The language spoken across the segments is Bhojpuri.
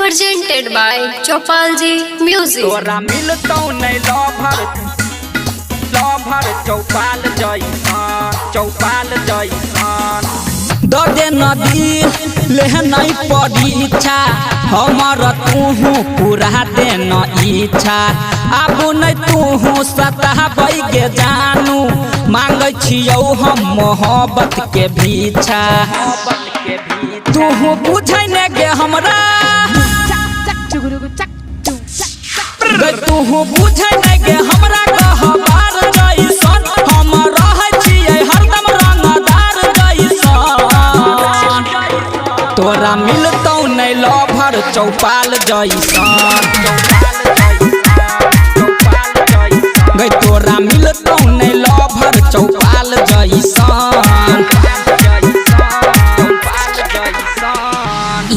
presented by Chopalji Music. तोरा मिलतौ नहीं लभर चौपाल जैसन दे नदी ले नहीं परीक्षा हमर तूहू पूरा दे न इच्छा आबू नहीं तूहू सताबै गे जानू मांगै छियौ हम मोहब्बत के भीछा तूहू बुझै ने गे हमरा तूहू बुझै ने गे हमरा कहबार जैसन हम रहै छियै हरदम रंगदार जैसन तोरा मिलतौ नहीं लभर चौपाल जैसन गई तोरा मिलतौ नहीं लभर चौपाल जैसन।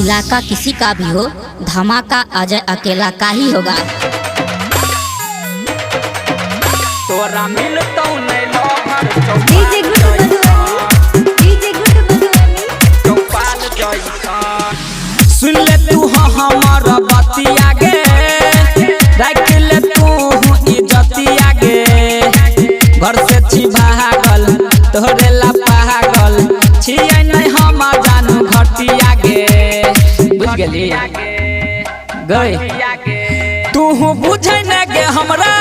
इलाका किसी का भी हो धमाका अजय अकेला का ही होगा। तोरा मिलतौ नहीं लभर चौपाल जैसन सुन ले तू हमर बतिया गे राख ले तू इज्जतिया गे घर से छी भागल तोरे ला पागल छियै नहीं हम जानू घटिया गे बुझ गेली गई तू बुझै न गे हमरा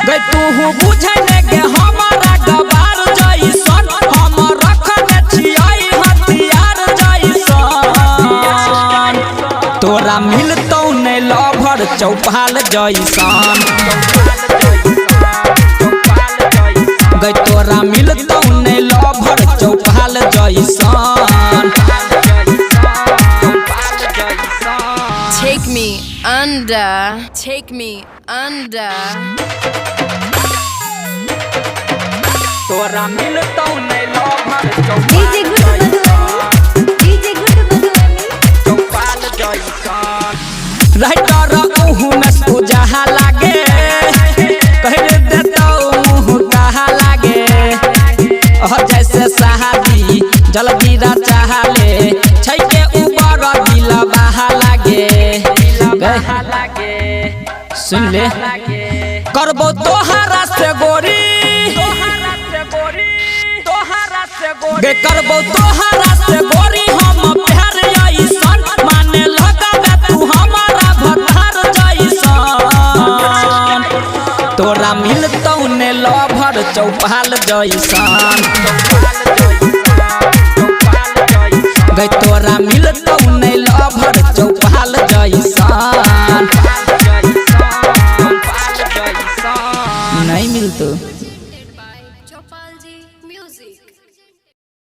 गई तू बुझै न गे हमरा गबार जैसन हम रखने छियै हथियार जैसन तोरा मिलतौ नहीं लभर चौपाल जैसन गई तोरा मिलतौ नहीं लभर चौपाल जैसन। Take me under. Take me under. तोरा मिलतौ नहीं लभर चौपाल जैसन राइटर उहू में सुजहा लागे कह देतौ मुँह कहा लागे जैसे शादी जल्दी चाहा ले छै के ऊपर दिल बहा लागे सुन ले करबो तोहरा से गोरी गे करबो तोहरा से गोरी हम प्यार ऐसन माने लगाबे तू हमारा भतार जैसन तोरा मिलतौ ने लभर चौपाल जैसन गे तोरा मिलतौ ने लभर चौपाल जैसन नहीं मिलतो।